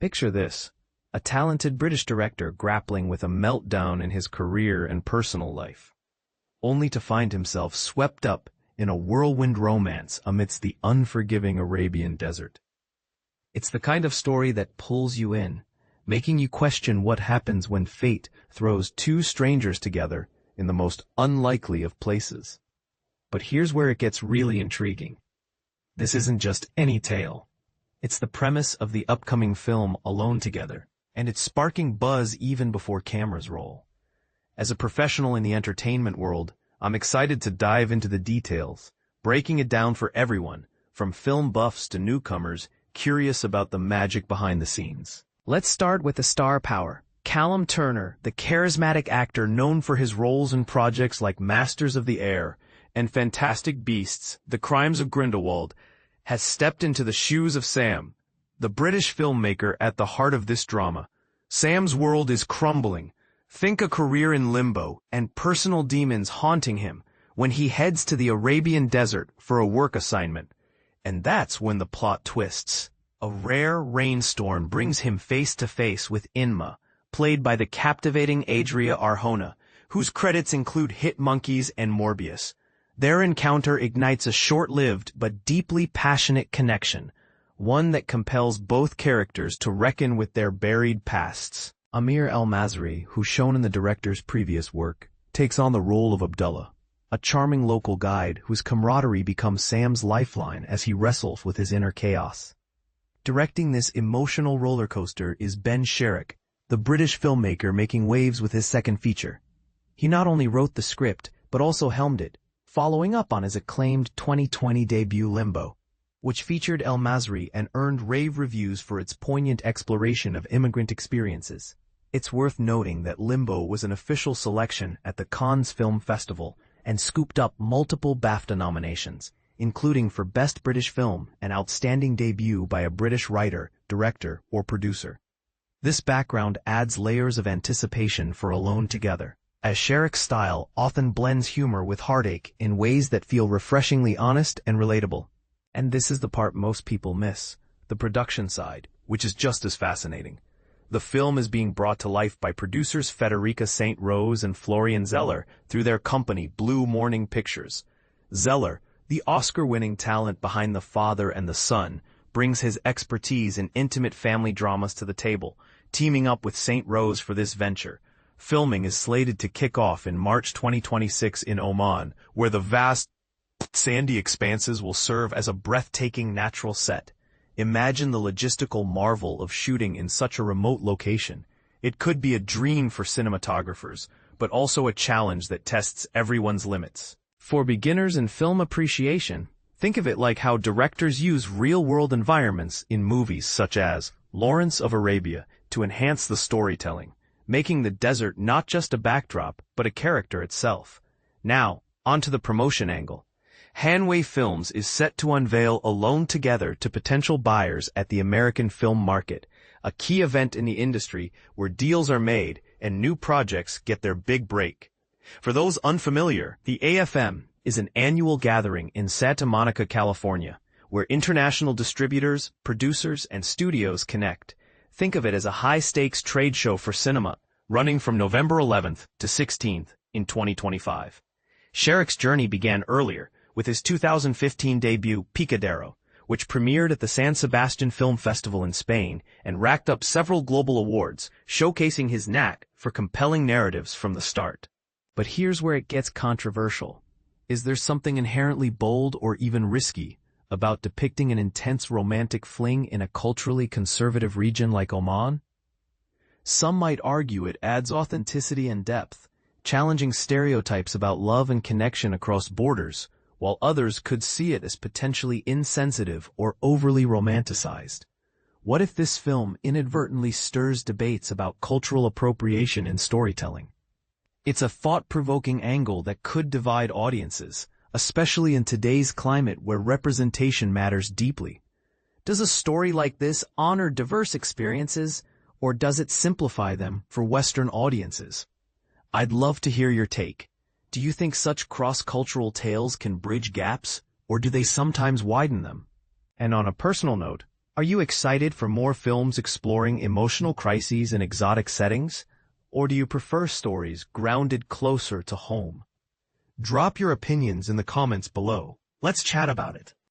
Picture this: a talented British director grappling with a meltdown in his career and personal life, only to find himself swept up in a whirlwind romance amidst the unforgiving Arabian desert. It's the kind of story that pulls you in, making you question what happens when fate throws two strangers together in the most unlikely of places. But here's where it gets really intriguing. This isn't just any tale. It's the premise of the upcoming film Alone Together, and it's sparking buzz even before cameras roll. As a professional in the entertainment world, I'm excited to dive into the details, breaking it down for everyone, from film buffs to newcomers curious about the magic behind the scenes. Let's start with the star power. Callum Turner, the charismatic actor known for his roles in projects like Masters of the Air and Fantastic Beasts: The Crimes of Grindelwald, has stepped into the shoes of Sam, the British filmmaker at the heart of this drama. Sam's world is crumbling. Think a career in limbo and personal demons haunting him when he heads to the Arabian desert for a work assignment. And that's when the plot twists. A rare rainstorm brings him face to face with Inma, played by the captivating Adria Arjona, whose credits include Hit Monkeys and Morbius. Their encounter ignites a short-lived but deeply passionate connection, one that compels both characters to reckon with their buried pasts. Amir El-Masry, who's shown in the director's previous work, takes on the role of Abdullah, a charming local guide whose camaraderie becomes Sam's lifeline as he wrestles with his inner chaos. Directing this emotional roller coaster is Ben Sharrock, the British filmmaker making waves with his second feature. He not only wrote the script, but also helmed it, following up on his acclaimed 2020 debut Limbo, which featured El-Masry and earned rave reviews for its poignant exploration of immigrant experiences. It's worth noting that Limbo was an official selection at the Cannes Film Festival and scooped up multiple BAFTA nominations, including for Best British Film and Outstanding Debut by a British writer, director, or producer. This background adds layers of anticipation for Alone Together, as Sharrock's style often blends humor with heartache in ways that feel refreshingly honest and relatable. And this is the part most people miss, the production side, which is just as fascinating. The film is being brought to life by producers Federica St. Rose and Florian Zeller through their company Blue Morning Pictures. Zeller, the Oscar-winning talent behind The Father and the Son, brings his expertise in intimate family dramas to the table, teaming up with St. Rose for this venture. Filming is slated to kick off in March 2026 in Oman, where the vast sandy expanses will serve as a breathtaking natural set. Imagine the logistical marvel of shooting in such a remote location. It could be a dream for cinematographers, but also a challenge that tests everyone's limits. For beginners in film appreciation, think of it like how directors use real-world environments in movies such as Lawrence of Arabia to enhance the storytelling, making the desert not just a backdrop, but a character itself. Now, onto the promotion angle. Hanway Films is set to unveil Alone Together to potential buyers at the American film market, a key event in the industry where deals are made and new projects get their big break. For those unfamiliar, the AFM is an annual gathering in Santa Monica, California, where international distributors, producers, and studios connect. Think of it as a high-stakes trade show for cinema, running from November 11th to 16th in 2025. Sharrock's journey began earlier, with his 2015 debut Picadero, which premiered at the San Sebastian Film Festival in Spain and racked up several global awards, showcasing his knack for compelling narratives from the start. But here's where it gets controversial. Is there something inherently bold or even risky about depicting an intense romantic fling in a culturally conservative region like Oman? Some might argue it adds authenticity and depth, challenging stereotypes about love and connection across borders, while others could see it as potentially insensitive or overly romanticized. What if this film inadvertently stirs debates about cultural appropriation in storytelling? It's a thought-provoking angle that could divide audiences, especially in today's climate where representation matters deeply. Does a story like this honor diverse experiences, or does it simplify them for Western audiences? I'd love to hear your take. Do you think such cross-cultural tales can bridge gaps, or do they sometimes widen them? And on a personal note, Are you excited for more films exploring emotional crises in exotic settings? Or do you prefer stories grounded closer to home? Drop your opinions in the comments below. Let's chat about it.